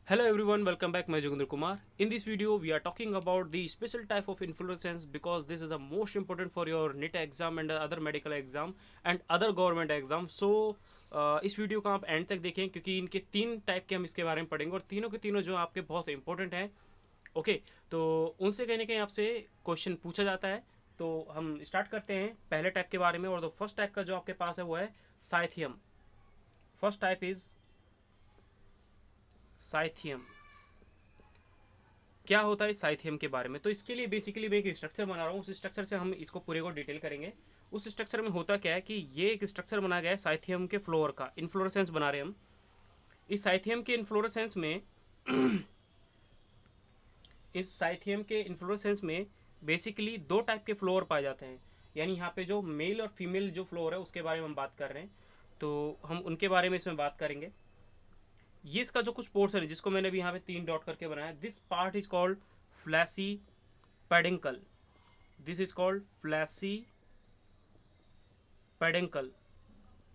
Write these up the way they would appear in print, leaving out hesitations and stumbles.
Hello everyone, welcome back. मैं Joginder Kumar. In this video, we are talking about the special type of inflorescence because this is the most important for your NEET exam and other medical exam and other government exam. So इस video को आप and तक देखें क्योंकि इनके तीन type के हम इसके बारे में पढ़ेंगे और तीनों के तीनों जो आपके बहुत इंपॉर्टेंट हैं. ओके, तो उनसे कहीं ना कहीं आपसे क्वेश्चन पूछा जाता है. तो हम स्टार्ट करते हैं पहले टाइप के बारे में. और फर्स्ट टाइप का जो आपके पास है वो है cyathium. First type is cyathium. क्या होता है साइथियम के बारे में? तो इसके लिए बेसिकली मैं एक स्ट्रक्चर बना रहा हूँ. उस स्ट्रक्चर से हम इसको पूरे को डिटेल करेंगे. उस स्ट्रक्चर में होता क्या है कि ये एक स्ट्रक्चर बना गया है साइथियम के फ्लोर का. इन्फ्लोरेसेंस बना रहे हैं हम. इस साइथियम के इन्फ्लोरेसेंस में बेसिकली दो टाइप के फ्लोर पाए जाते हैं. यानी यहाँ पे जो मेल और फीमेल जो फ्लोर है उसके बारे में हम बात कर रहे हैं. तो हम उनके बारे में इसमें बात करेंगे. ये इसका जो कुछ पोर्शन है जिसको मैंने अभी यहाँ पे 3 डॉट करके बनाया, this part is called fleshy peduncle. This is called fleshy peduncle.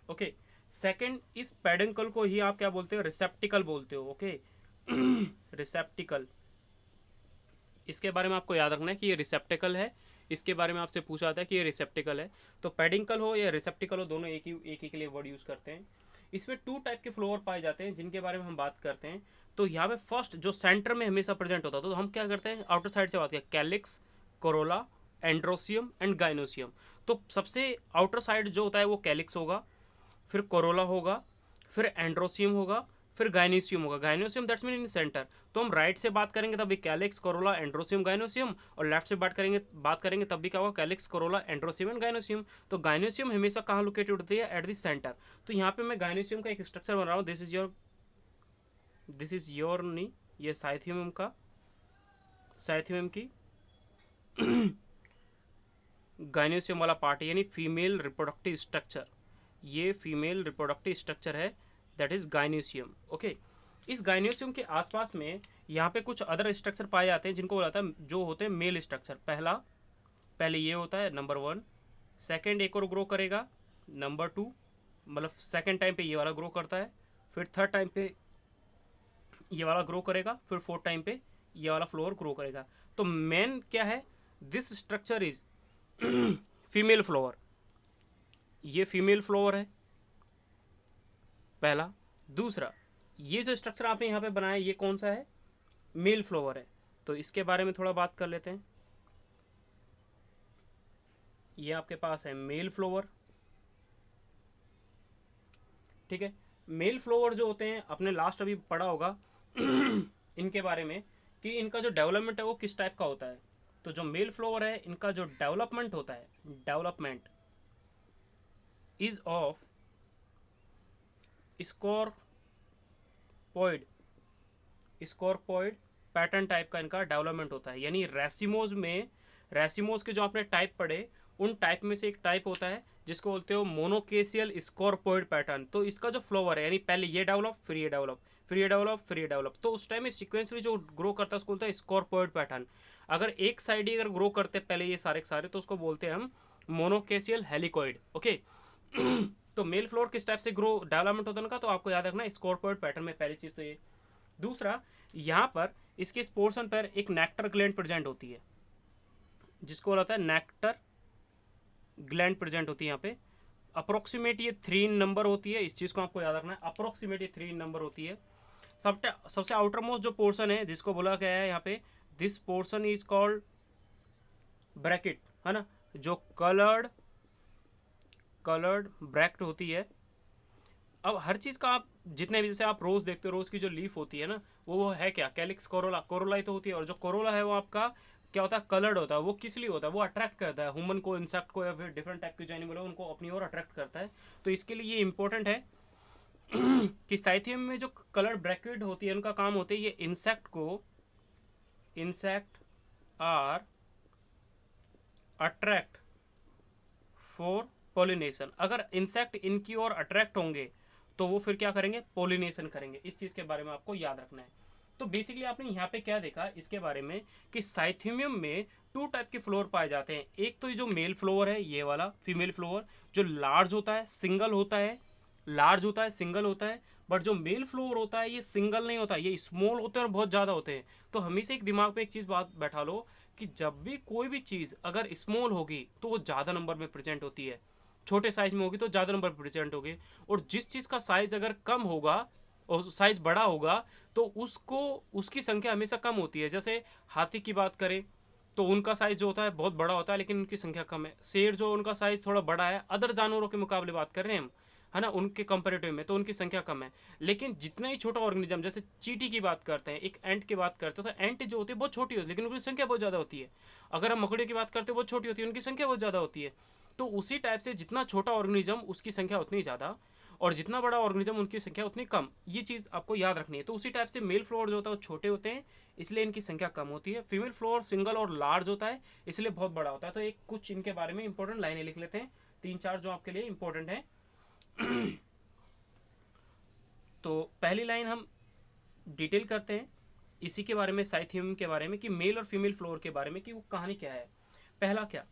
Okay. Second, इस पेडिंकल को ही आप क्या बोलते हो? रिसेप्टिकल बोलते हो. ओके. रिसेप्टिकल. इसके बारे में आपको याद रखना है कि ये रिसेप्टिकल है. इसके बारे में आपसे पूछा जाता है कि ये रिसेप्टिकल है. तो पेडिंकल हो या रिसेप्टिकल हो, दोनों एक ही के लिए वर्ड यूज करते हैं. इसमें टू टाइप के फ्लोर पाए जाते हैं जिनके बारे में हम बात करते हैं. तो यहाँ पे फर्स्ट जो सेंटर में हमेशा प्रेजेंट होता है, तो हम क्या करते हैं, आउटर साइड से बात करें, calyx, Corolla, androecium and gynoecium. तो सबसे आउटर साइड जो होता है वो कैलिक्स होगा, फिर कोरोला होगा, फिर एंड्रोसियम होगा, फिर गाइनोसियम होगा. Gynoecium that's mean in centre. तो हम राइट से बात करेंगे तब भी कैलिक्स, कोरोला, एंड्रोसियम, गाइनोसियम, और लेफ्ट से बात करेंगे तब भी क्या होगा? Calyx, Corolla, androecium and gynoecium. तो गाइनोसियम हमेशा कहाँ लोकेटेड होती है? At the centre. तो यहाँ पे मैं गाइनोसियम का एक स्ट्रक्चर बना रहा हूँ. दिस इज योर नहीं, ये साइथियम का, साइथियम की गाइनोसियम वाला पार्ट है, यानी फीमेल रिप्रोडक्टिव स्ट्रक्चर. ये फीमेल रिप्रोडक्टिव स्ट्रक्चर है, दैट इज गाइनोसियम. ओके. इस गाइनोसियम के आसपास में यहाँ पे कुछ अदर स्ट्रक्चर पाए जाते हैं जिनको बोला जाता है, जो होते हैं मेल स्ट्रक्चर. पहले ये होता है नंबर 1. सेकंड एक और ग्रो करेगा, नंबर 2. मतलब सेकंड टाइम पे ये वाला ग्रो करता है, फिर थर्ड टाइम पे ये वाला ग्रो करेगा, फिर फोर्थ टाइम पे ये वाला फ्लोर ग्रो करेगा. तो मेन क्या है? This structure is female flower. ये फीमेल फ्लोवर है पहला. दूसरा, ये जो स्ट्रक्चर आपने यहाँ पे बनाया ये कौन सा है? मेल फ्लोवर है. तो इसके बारे में थोड़ा बात कर लेते हैं. ये आपके पास है मेल फ्लोवर. ठीक है. मेल फ्लोवर जो होते हैं, अपने लास्ट अभी पढ़ा होगा इनके बारे में कि इनका जो डेवलपमेंट है वो किस टाइप का होता है. तो जो मेल फ्लोवर है इनका जो डेवलपमेंट होता है, development is of scorpioid. Scorpioid pattern type का इनका डेवलपमेंट होता है. यानी रेसिमोज के जो आपने टाइप पढ़े, उन टाइप में से एक टाइप होता है जिसको बोलते हो मोनोकेसियल स्कॉर्पोइड पैटर्न. तो इसका जो फ्लावर है, यानी पहले ये डेवलप, फिर ये डेवलप, फिर ये डेवलप, फिर ये डेवलप, तो उस टाइम में सिक्वेंसली जो ग्रो करता है उसको बोलते हैं स्कॉर्पोइड पैटर्न. अगर एक साइड ही अगर ग्रो करते पहले ये सारे के सारे, तो उसको बोलते हैं हम मोनोकेसियल हेलिकॉइड. ओके. तो मेल फ्लोर किस टाइप से ग्रो डेवलपमेंट होता है उनका, तो आपको याद रखना है स्कॉर्पोइड पैटर्न में. पहली चीज तो ये. दूसरा, यहाँ पर इसके इस पोर्शन पर एक नेक्टर ग्लैंड प्रेजेंट होती है जिसको बोला जाता है नेक्टर ग्लैंड प्रेजेंट होती है यहाँ पे. अप्रोक्सीमेट ये 3 नंबर होती है. इस चीज़ को आपको याद रखना है, अप्रोक्सीमेट ये 3 नंबर होती है. सबसे आउटर मोस्ट जो पोर्शन है जिसको बोला गया है यहाँ पे, this portion is called bracket, है ना. जो कलर्ड ब्रैकेट होती है. अब हर चीज़ का आप जितने भी, जैसे आप रोज़ देखते हो, रोज़ की जो लीफ होती है ना, वो है क्या? Calyx, Corolla. कोरोला ही तो होती है. और जो कोरोला है वो आपका क्या होता है? कलर्ड होता है. वो किस लिए होता है? वो अट्रैक्ट करता है ह्यूमन को, इंसेक्ट को, या फिर डिफरेंट टाइप के जो एनिमल है उनको अपनी ओर अट्रैक्ट करता है. तो इसके लिए ये इंपॉर्टेंट है कि साइथियम में जो कलर ब्रैकेट होती है उनका काम होता है ये insect are attract for pollination. अगर इंसेक्ट इनकी ओर अट्रैक्ट होंगे तो वो फिर क्या करेंगे? पोलिनेशन करेंगे. इस चीज़ के बारे में आपको याद रखना है. तो बेसिकली आपने यहाँ पे क्या देखा इसके बारे में कि साइथियम में 2 टाइप के फ्लोर पाए जाते हैं. एक तो ये जो मेल फ्लोर है, ये वाला फीमेल फ्लोर, जो लार्ज होता है, सिंगल होता है, सिंगल होता है, बट जो मेल फ्लोर होता है ये सिंगल नहीं होता, ये स्मॉल होते हैं और बहुत ज़्यादा होते हैं। तो हमेशा एक दिमाग में एक चीज़ बात बैठा लो कि जब भी कोई भी चीज़ अगर स्मॉल होगी तो वो ज़्यादा नंबर में प्रेजेंट होती है, छोटे साइज में होगी तो ज़्यादा नंबर प्रेजेंट होगी। और जिस चीज़ का साइज अगर कम होगा और साइज बड़ा होगा तो उसको उसकी संख्या हमेशा कम होती है। जैसे हाथी की बात करें तो उनका साइज जो होता है बहुत बड़ा होता है लेकिन उनकी संख्या कम है। शेर जो उनका साइज थोड़ा बड़ा है, अदर जानवरों के मुकाबले बात कर रहे हैं हम, है ना, उनके कंपेरेटिव में तो उनकी संख्या कम है। लेकिन जितना ही छोटा ऑर्गेनिज्म, जैसे चींटी की बात करते हैं, एक एंट की बात करते हैं, तो एंट जो होती है बहुत छोटी होती है लेकिन उनकी संख्या बहुत ज़्यादा होती है। अगर हम मकड़ी की बात करते हैं बहुत छोटी होती है, उनकी संख्या बहुत ज़्यादा होती है। तो उसी टाइप से जितना छोटा ऑर्गेनिज्म उसकी संख्या उतनी ज़्यादा, और जितना बड़ा ऑर्गेनिज्म उनकी संख्या उतनी कम। ये चीज़ आपको याद रखनी है। तो उसी टाइप से मेल फ्लोर जो होता है वो छोटे होते हैं इसलिए इनकी संख्या कम होती है। फीमेल फ्लोर सिंगल और लार्ज होता है इसलिए बहुत बड़ा होता है। तो एक कुछ इनके बारे में इंपॉर्टेंट लाइनें लिख लेते हैं, 3-4 जो आपके लिए इंपॉर्टेंट है। तो पहली लाइन हम डिटेल करते हैं इसी के बारे में, साइथियम के बारे में, कि मेल और फीमेल फ्लोर के बारे में कि वो कहानी क्या है। पहला क्या,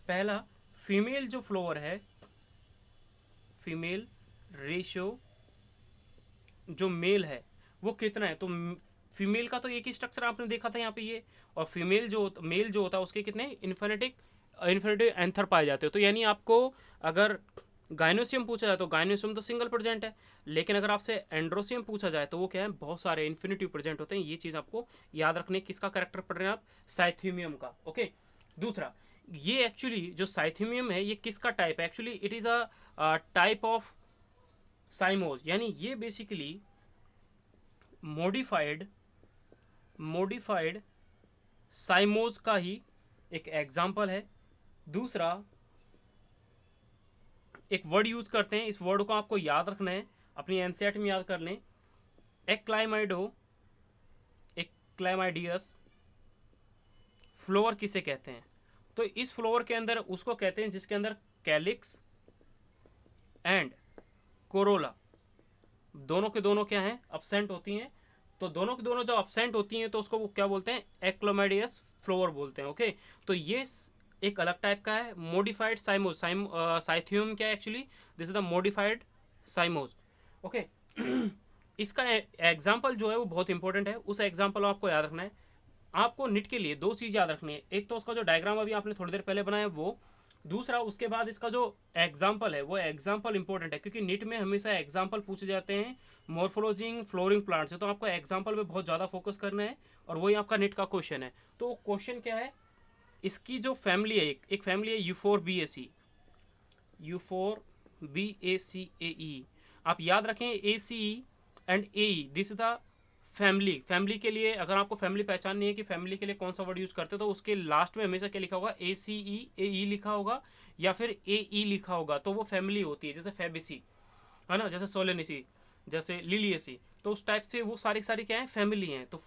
पहला फीमेल जो फ्लोर है, फीमेल रेशियो जो मेल है वो कितना है। तो फीमेल का तो एक ही स्ट्रक्चर आपने देखा था यहाँ पे ये, और फीमेल जो मेल जो होता है उसके कितने इन्फिनिटिव एंथर पाए जाते हो। तो यानी आपको अगर गाइनोसियम पूछा जाए तो गाइनोसियम तो सिंगल प्रेजेंट है, लेकिन अगर आपसे एंड्रोसियम पूछा जाए तो वो क्या है, बहुत सारे इन्फिनिटिव प्रेजेंट होते हैं। ये चीज़ आपको याद रखने, किसका करेक्टर पढ़ रहे हैं आप, साइथीमियम का। ओके, दूसरा, ये एक्चुअली जो साइथीमियम है ये किसका टाइप है, actually it is a type of cymose, यानी ये बेसिकली मॉडिफाइड मॉडिफाइड साइमोज का ही एक एग्जाम्पल है। दूसरा, एक वर्ड यूज करते हैं, इस वर्ड को आपको याद रखना है, अपनी एनसीईआरटी में याद कर लें, एक्लाइमाइडो एक्लाइमाइडियस फ्लोवर किसे कहते हैं। तो इस फ्लोवर के अंदर उसको कहते हैं जिसके अंदर कैलिक्स एंड कोरोला दोनों के दोनों क्या हैं, अपसेंट होती हैं। तो दोनों की दोनों जब अपसेंट होती हैं तो उसको वो क्या बोलते हैं, एक्लोमेडियस फ्लोवर बोलते हैं। ओके, तो ये एक अलग टाइप का है। मॉडिफाइड साइमोज, साइथियम क्या है actually, this is the modified cymose. Okay, इसका एग्जाम्पल जो है वो बहुत इंपॉर्टेंट है, उस एग्जाम्पल आपको याद रखना है। आपको निट के लिए दो चीज़ याद रखनी है, एक तो उसका जो डायग्राम अभी आपने थोड़ी देर पहले बनाया वो, दूसरा उसके बाद इसका जो एग्जाम्पल है वो एग्जाम्पल इंपॉर्टेंट है, क्योंकि नीट में हमेशा एग्जाम्पल पूछे जाते हैं मॉर्फोलॉजी फ्लोरिंग प्लांट से। तो आपको एग्जाम्पल पे बहुत ज़्यादा फोकस करना है और वही आपका नीट का क्वेश्चन है। तो क्वेश्चन क्या है, इसकी जो फैमिली है, एक फैमिली है यूफोरबिएसी, यूफोरबिएसीएई, आप याद रखें A C and A, this the family के लिए अगर आपको फैमिली पहचाननी है कि फैमिली के लिए कौन सा वर्ड यूज करते हो तो उसके लास्ट में हमेशा क्या लिखा होगा, ए सी ई, ए ई लिखा होगा या फिर ए ई लिखा होगा, तो वो फैमिली होती है। जैसे फेबिसी है ना, जैसे सोलेनिसी, जैसे लिलियसी, तो उस टाइप से वो सारी सारी क्या है, फैमिली हैं। तो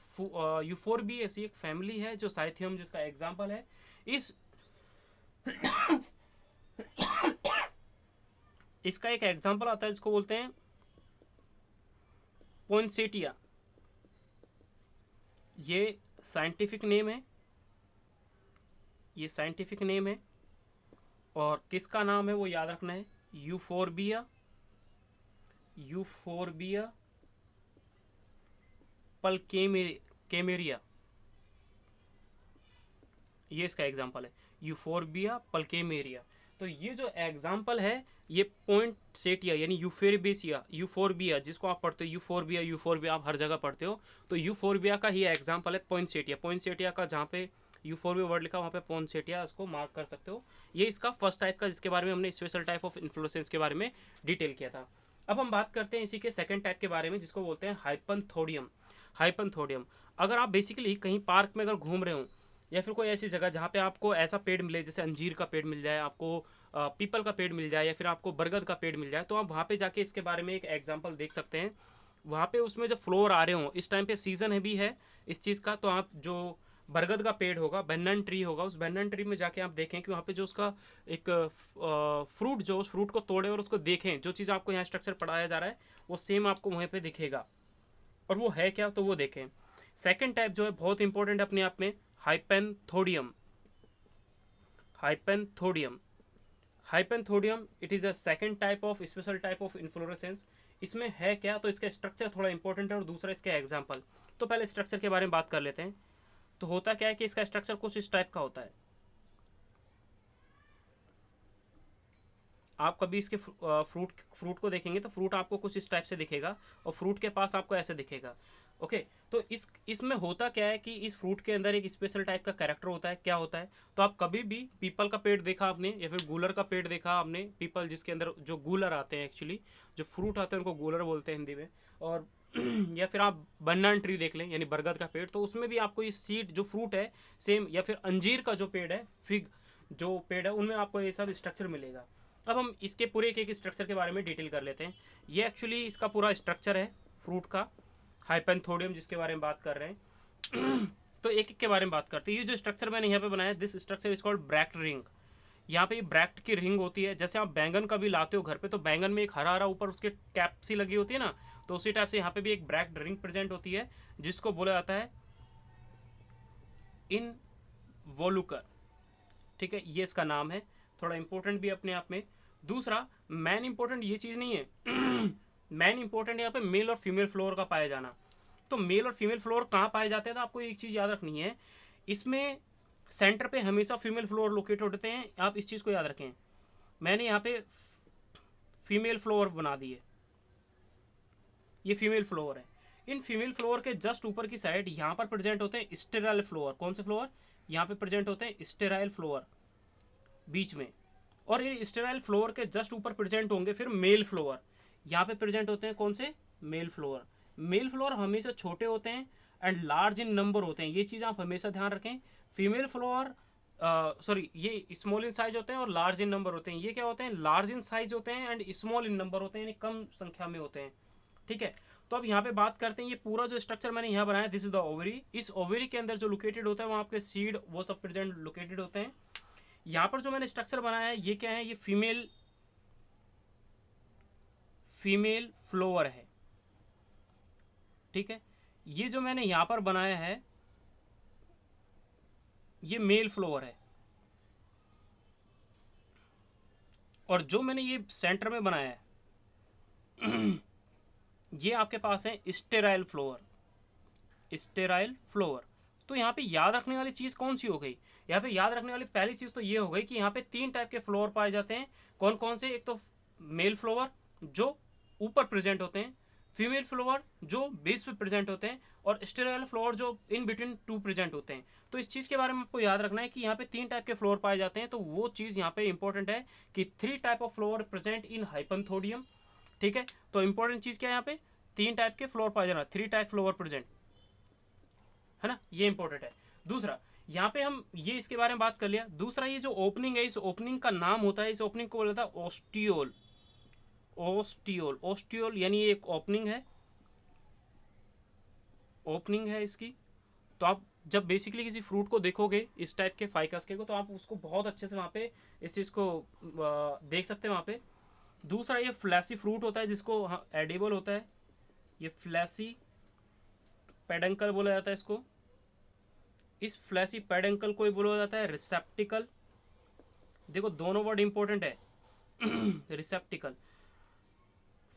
यूफोरबिएसी एक फैमिली है जो साइथियम जिसका एग्जाम्पल है। इस इसका एक एग्जाम्पल आता है जिसको बोलते हैं पोइंसेटिया, ये साइंटिफिक नेम है, ये साइंटिफिक नेम है। और किसका नाम है वो याद रखना है, यूफोरबिया, यूफोरबिया पल्केमेरिया, ये इसका एग्जाम्पल है, यूफोरबिया पल्केमेरिया। तो ये जो एग्जाम्पल है ये पोइंसेटिया यानी यूफोरबिया, यूफोरबिया जिसको आप पढ़ते हो, यूफोरबिया यूफोरबिया आप हर जगह पढ़ते हो, तो यूफोरबिया का ही एग्जाम्पल है पोइंसेटिया। पोइंसेटिया का जहाँ पे यूफोरबिया वर्ड लिखा वहाँ पे पोइंसेटिया, उसको मार्क कर सकते हो। ये इसका फर्स्ट टाइप का जिसके बारे में हमने स्पेशल टाइप ऑफ इन्फ्लोरेसेंस के बारे में डिटेल किया था। अब हम बात करते हैं इसी के सेकंड टाइप के बारे में जिसको बोलते हैं हाइपनथोडियम। हाइपनथोडियम, अगर आप बेसिकली कहीं पार्क में अगर घूम रहे हो या फिर कोई ऐसी जगह जहाँ पे आपको ऐसा पेड़ मिले, जैसे अंजीर का पेड़ मिल जाए आपको, पीपल का पेड़ मिल जाए या फिर आपको बरगद का पेड़ मिल जाए, तो आप वहाँ पे जाके इसके बारे में एक एग्जांपल देख सकते हैं। वहाँ पे उसमें जो फ्लोर आ रहे हो, इस टाइम पे सीजन है भी है इस चीज़ का, तो आप जो बरगद का पेड़ होगा, बनन ट्री होगा, उस बनन ट्री में जाके आप देखें कि वहाँ पे जो उसका एक फ्रूट, जो उस फ्रूट को तोड़े और उसको देखें, जो चीज़ आपको यहाँ स्ट्रक्चर पढ़ाया जा रहा है वो सेम आपको वहीं पे दिखेगा, और वो है क्या तो वो देखें। सेकेंड टाइप जो है बहुत इंपॉर्टेंट अपने आप में, hypanthodium. Hypanthodium, hypanthodium it is a second type of special type of inflorescence. इसमें है क्या, तो इसका स्ट्रक्चर थोड़ा इंपॉर्टेंट है और दूसरा इसका एग्जाम्पल। तो पहले स्ट्रक्चर के बारे में बात कर लेते हैं। तो होता क्या है कि इसका स्ट्रक्चर कुछ इस टाइप का होता है। आप कभी इसके फ्रूट को देखेंगे तो फ्रूट आपको कुछ इस टाइप से दिखेगा और फ्रूट के पास आपको ऐसे दिखेगा। ओके, तो इसमें होता क्या है कि इस फ्रूट के अंदर एक स्पेशल टाइप का कैरेक्टर होता है। क्या होता है, तो आप कभी भी पीपल का पेड़ देखा आपने या फिर गूलर का पेड़ देखा आपने, पीपल जिसके अंदर जो गूलर आते हैं, एक्चुअली जो फ्रूट आते हैं उनको गूलर बोलते हैं हिंदी में। और या फिर आप बनाना ट्री देख लें, यानी बरगद का पेड़, तो उसमें भी आपको ये सीड जो फ्रूट है सेम, या फिर अंजीर का जो पेड़ है, फिग जो पेड़ है, उनमें आपको ये सब स्ट्रक्चर मिलेगा। अब हम इसके पूरे एक स्ट्रक्चर के बारे में डिटेल कर लेते हैं। ये एक्चुअली इसका पूरा स्ट्रक्चर है फ्रूट का, हाइपेंथोडियम जिसके बारे में बात कर रहे हैं। तो एक एक के बारे में बात करते हैं। ये जो स्ट्रक्चर मैंने यहाँ पे बनाया, this structure is called bract ring. यहाँ पे ये ब्रैक्ट की रिंग होती है। जैसे आप बैंगन का भी लाते हो घर पे, तो बैंगन में एक हरा हरा ऊपर उसके कैप सी लगी होती है ना, तो उसी टाइप से यहाँ पे भी एक ब्रैक्ट रिंग प्रेजेंट होती है, जिसको बोला जाता है इन वोलुकर। ठीक है, ये इसका नाम है, थोड़ा इंपॉर्टेंट भी अपने आप में। दूसरा मैन इंपॉर्टेंट ये चीज़ नहीं है। मैन इंपॉर्टेंट यहाँ पे मेल और फीमेल फ्लोर का पाया जाना। तो मेल और फीमेल फ्लोर कहाँ पाए जाते हैं, तो आपको एक चीज़ याद रखनी है, इसमें सेंटर पे हमेशा फीमेल फ्लोर लोकेट होते हैं। आप इस चीज़ को याद रखें। मैंने यहाँ पे फीमेल फ्लोर बना दी है, ये फीमेल फ्लोर है। इन फीमेल फ्लोर के जस्ट ऊपर की साइड यहाँ पर प्रेजेंट होते हैं स्टेराइल फ्लोर। कौन से फ्लोर, यहाँ पे प्रेजेंट होते हैं स्टेराइल फ्लोर बीच में। और ये स्टेराइल फ्लोर के जस्ट ऊपर प्रेजेंट होंगे फिर मेल फ्लोर। यहाँ पे प्रेजेंट होते हैं कौन से, मेल फ्लोर। मेल फ्लोर हमेशा छोटे होते हैं एंड लार्ज इन नंबर होते हैं, ये चीज़ आप हमेशा ध्यान रखें। फीमेल फ्लोर सॉरी, ये स्मॉल इन साइज होते हैं और लार्ज इन नंबर होते हैं। ये क्या होते हैं, लार्ज इन साइज होते हैं एंड स्मॉल इन नंबर होते हैं, यानी कम संख्या में होते हैं। ठीक है, तो अब यहाँ पे बात करते हैं, ये पूरा जो स्ट्रक्चर मैंने यहाँ बनाया, दिस इज द ओवरी। इस ओवरी के अंदर जो लोकेटेड होता है वहाँ आपके सीड वो सब प्रेजेंट लोकेटेड होते हैं। यहाँ पर जो मैंने स्ट्रक्चर बनाया है ये क्या है, ये फीमेल फ्लोवर है। ठीक है, ये जो मैंने यहाँ पर बनाया है ये मेल फ्लोवर है। और जो मैंने ये सेंटर में बनाया है ये आपके पास है स्टेराइल फ्लोवर, स्टेराइल फ्लोवर। तो यहाँ पे याद रखने वाली चीज़ कौन सी हो गई, यहाँ पे याद रखने वाली पहली चीज़ तो ये हो गई कि यहाँ पे 3 टाइप के फ्लोवर पाए जाते हैं। कौन कौन से, एक तो मेल फ्लोवर जो ऊपर प्रेजेंट होते हैं, फीमेल फ्लोवर जो बेस पे प्रेजेंट होते हैं, और स्टेराइल फ्लोवर जो इन बिटवीन टू प्रेजेंट होते हैं। तो इस चीज़ के बारे में आपको याद रखना है कि यहाँ पे 3 टाइप के फ्लोवर पाए जाते हैं। तो वो चीज़ यहाँ पे इंपॉर्टेंट है कि 3 type of flower present in hypanthodium. ठीक है, तो इंपॉर्टेंट चीज़ क्या है, यहाँ पे 3 टाइप के फ्लोवर पाए जाना, 3 टाइप फ्लोवर प्रेजेंट है ना, ये इंपॉर्टेंट है। दूसरा यहाँ पे हम ये इसके बारे में बात कर लिया। दूसरा ये जो ओपनिंग है, इस ओपनिंग का नाम होता है, इस ओपनिंग को बोला था ओस्टियोल। ओस्टियोल, ओस्टियोल यानी ये एक ओपनिंग है, ओपनिंग है इसकी। तो आप जब बेसिकली किसी फ्रूट को देखोगे इस टाइप के फाइकस के को, तो आप उसको बहुत अच्छे से वहाँ पे इस चीज़ को देख सकते हैं वहाँ पे। दूसरा ये फ्लैसी फ्रूट होता है जिसको एडिबल होता है, ये फ्लैसी पेडंकल बोला जाता है इसको। इस फ्लैसी पेडंकल को ही बोला जाता है रिसेप्टिकल। देखो दोनों वर्ड इंपॉर्टेंट है। रिसेप्टिकल,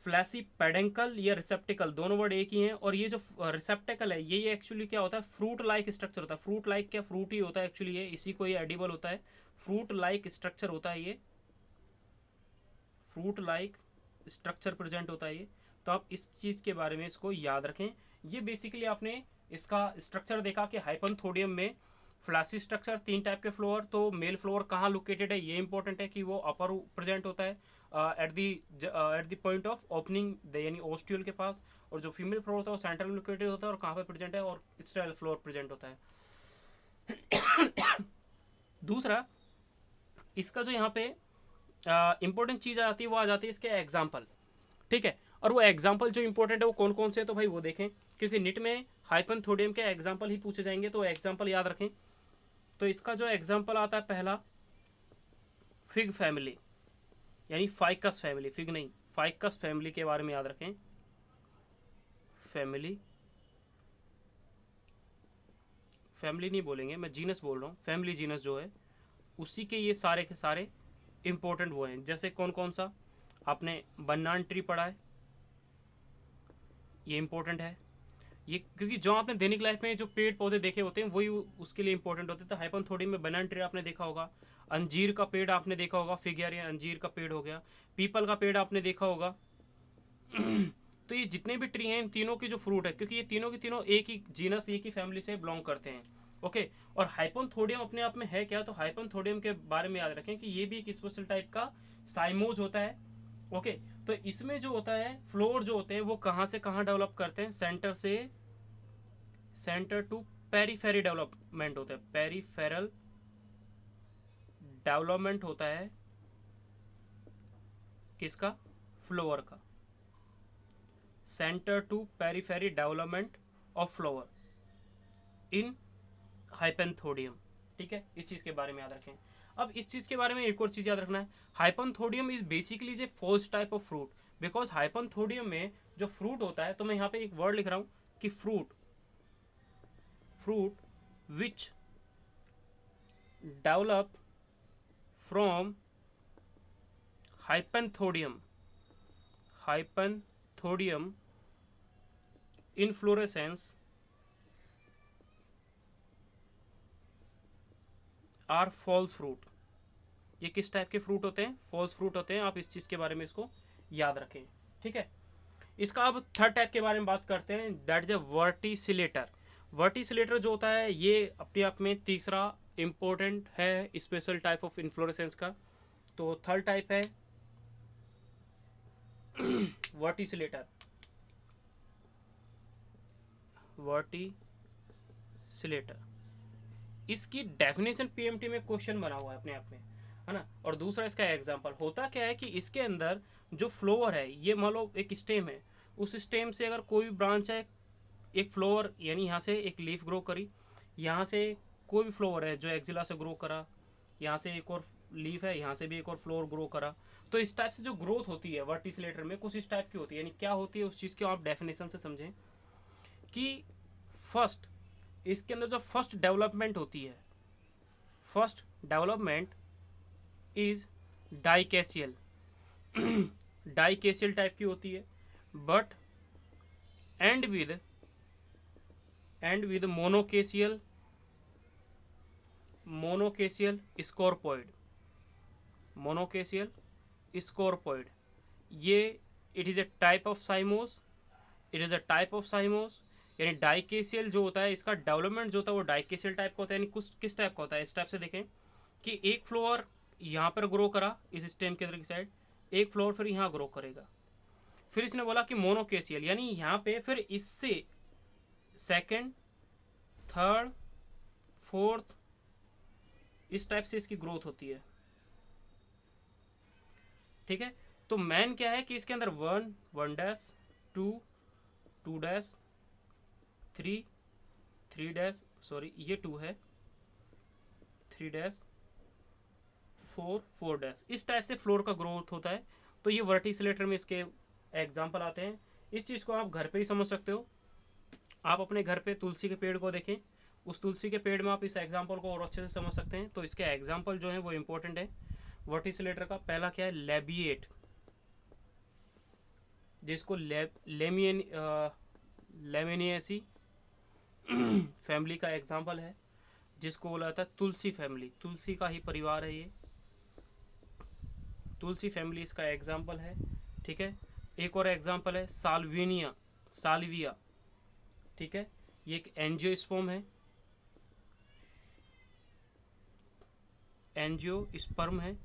फ्लैसी पेडेंकल या रिसेप्टिकल दोनों वर्ड एक ही हैं। और ये जो रिसेप्टिकल है ये एक्चुअली क्या होता है, फ्रूट लाइक स्ट्रक्चर होता है। फ्रूट लाइक क्या, फ्रूट ही होता है एक्चुअली, ये इसी को ये एडिबल होता है। फ्रूट लाइक स्ट्रक्चर होता है ये, फ्रूट लाइक स्ट्रक्चर प्रेजेंट होता है ये। तो आप इस चीज़ के बारे में इसको याद रखें। ये बेसिकली आपने इसका स्ट्रक्चर देखा कि हाइपेंथोडियम में फ्लैसी स्ट्रक्चर, 3 टाइप के फ्लोअर। तो मेल फ्लोअर कहाँ लोकेटेड है, ये इंपॉर्टेंट है कि वो अपर प्रेजेंट होता है at the point of opening यानी ओस्टियोल के पास। और जो फीमेल फ्लोअर होता है वो सेंट्रल में लोकेटेड होता है और कहाँ पे प्रेजेंट है, और स्टेराइल फ्लोअर प्रेजेंट होता है। दूसरा इसका जो यहाँ पे इंपॉर्टेंट चीज़ आ जाती है वो आ जाती है इसके एग्जाम्पल। ठीक है, और वो एग्जाम्पल जो इंपॉर्टेंट है वो कौन कौन से हैं, तो भाई वो देखें, क्योंकि निट में हाइपेंथोडियम के एग्जाम्पल ही पूछे जाएंगे, तो एग्जाम्पल याद रखें। तो इसका जो एग्जाम्पल आता है पहला, फिग फैमिली यानी फाइकस फैमिली, फिग नहीं फाइकस फैमिली के बारे में याद रखें। फैमिली, फैमिली नहीं बोलेंगे, मैं जीनस बोल रहा हूँ। फैमिली जीनस जो है उसी के सारे इंपॉर्टेंट वो हैं। जैसे कौन कौन सा, आपने बनाना ट्री पढ़ा है, ये इंपॉर्टेंट है ये, क्योंकि जो आपने दैनिक लाइफ में जो पेड़ पौधे देखे होते हैं वही उसके लिए इंपॉर्टेंट होते हैं। तो हाइपोथोडियम में बनाना ट्री आपने देखा होगा, अंजीर का पेड़ आपने देखा होगा, फिगर या अंजीर का पेड़ हो गया, पीपल का पेड़ आपने देखा होगा। तो ये जितने भी ट्री हैं इन तीनों की जो फ्रूट है, क्योंकि ये तीनों की तीनों एक ही जीनस एक ही फैमिली से बिलोंग करते हैं। ओके, और हाइपोथोडियम अपने आप में है क्या, तो हाइपोथोडियम के बारे में याद रखें कि ये भी एक स्पेशल टाइप का साइमोज होता है। ओके, तो इसमें जो होता है फ्लोर जो होते हैं वो कहाँ से कहाँ डेवलप करते हैं, सेंटर से सेंटर टू पेरीफेरी डेवलपमेंट होता है, पेरीफेरल डेवलपमेंट होता है किसका, फ्लोवर का, centre to periphery development of flower in hypanthodium. ठीक है, इस चीज के बारे में याद रखें। अब इस चीज के बारे में एक और चीज याद रखना है, hypanthodium is basically a false type of fruit, because hypanthodium में जो फ्रूट होता है, तो मैं यहाँ पे एक वर्ड लिख रहा हूं कि fruit, fruit which develop from hypanthodium, hypanthodium inflorescence are false fruit. ये किस टाइप के फ्रूट होते हैं, फॉल्स फ्रूट होते हैं। आप इस चीज के बारे में इसको याद रखें। ठीक है, इसका अब थर्ड टाइप के बारे में बात करते हैं, दैट इज अ वर्टिसिलेटर। वर्टिसिलेटर जो होता है ये अपने आप में तीसरा इंपॉर्टेंट है स्पेशल टाइप ऑफ इन्फ्लोरेसेंस का। तो थर्ड टाइप है वर्टिसिलेटर, वर्टिसिलेटर। इसकी डेफिनेशन पीएमटी में क्वेश्चन बना हुआ है अपने आप में, है ना। और दूसरा इसका एग्जांपल होता क्या है कि इसके अंदर जो फ्लोवर है, ये मान लो एक स्टेम है, उस स्टेम से अगर कोई भी ब्रांच है, एक फ्लोवर यानी यहाँ से एक लीफ ग्रो करी, यहाँ से कोई भी फ्लोवर है जो एक्जिला से ग्रो करा, यहाँ से एक और लीफ है, यहाँ से भी एक और फ्लोवर ग्रो करा, तो इस टाइप से जो ग्रोथ होती है वर्टिसिलेटर में कुछ इस टाइप की होती है। यानी क्या होती है उस चीज़ की आप डेफिनेशन से समझें कि फर्स्ट, इसके अंदर जो फर्स्ट डेवलपमेंट होती है, फर्स्ट डेवलपमेंट इज डाइकेशियल, डाइकेशियल टाइप की होती है, बट एंड विद मोनोकेशियल, मोनोकेशियल स्कॉर्पोइड, मोनोकेशियल स्कॉर्पोइड। ये it is a type of साइमोस, it is a type of साइमोस। यानी डाइकेशियल जो होता है इसका डेवलपमेंट जो होता है वो डाइकेशियल टाइप का होता है। यानी कुछ किस टाइप का होता है, इस टाइप से देखें कि एक फ्लोवर यहाँ पर ग्रो करा इस स्टेम के अंदर की साइड, एक फ्लोवर फिर यहाँ ग्रो करेगा, फिर इसने बोला कि मोनोकेशियल, यानी यहाँ पे फिर इससे सेकंड, थर्ड, फोर्थ, इस टाइप से इसकी ग्रोथ होती है। ठीक है, तो मैन क्या है कि इसके अंदर 1 1 डैश, 2 2 डैश, 3 3 डैश, सॉरी ये 2 है, 3 डैश, 4 4 डैश, इस टाइप से फ्लोर का ग्रोथ होता है। तो ये वर्टिसिलेटर में इसके एग्जाम्पल आते हैं। इस चीज़ को आप घर पे ही समझ सकते हो। आप अपने घर पे तुलसी के पेड़ को देखें, उस तुलसी के पेड़ में आप इस एग्जाम्पल को और अच्छे से समझ सकते हैं। तो इसके एग्जाम्पल जो है वो इंपॉर्टेंट है वर्टिसिलेटर का। पहला क्या है, लेबिएट, जिसको लेमिनिएसी फैमिली का एग्जाम्पल है, जिसको बोला जाता है तुलसी फैमिली, तुलसी का ही परिवार है ये, तुलसी फैमिली इसका एग्जाम्पल है। ठीक है, एक और एग्जाम्पल है साल्विनिया, साल्विया। ठीक है, ये एक एंजियोस्पर्म है, एंजियोस्पर्म है।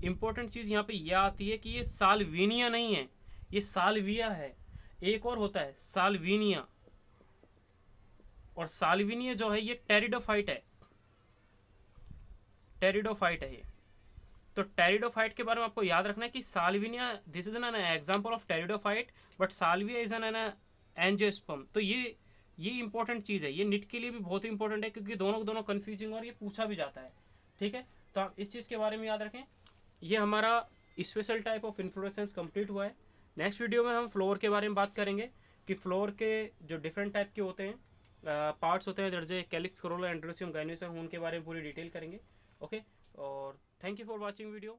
इंपॉर्टेंट चीज़ यहाँ पे यह आती है कि ये साल्विनिया नहीं है, ये साल्विया है। एक और होता है साल्विनिया, और साल्विनिया जो है ये टेरिडोफाइट है, टेरिडोफाइट है ये। तो टेरिडोफाइट के बारे में आपको याद रखना है कि Salvinia this is an example of pteridophyte, but Salvia is an angiosperm. तो ये इंपॉर्टेंट चीज़ है, ये निट के लिए भी बहुत इंपॉर्टेंट है, क्योंकि दोनों दोनों कन्फ्यूजिंग और ये पूछा भी जाता है। ठीक है, तो आप इस चीज़ के बारे में याद रखें। ये हमारा special type of inflorescence complete हुआ है। नेक्स्ट वीडियो में हम फ्लोर के बारे में बात करेंगे कि फ्लोर के जो डिफरेंट टाइप के होते हैं, पार्ट्स होते हैं, दर्जे कैलिक्स, कोरोला, एंड्रोसियम, गाइनोसियम, उनके बारे में पूरी डिटेल करेंगे। ओके, और thank you for watching video.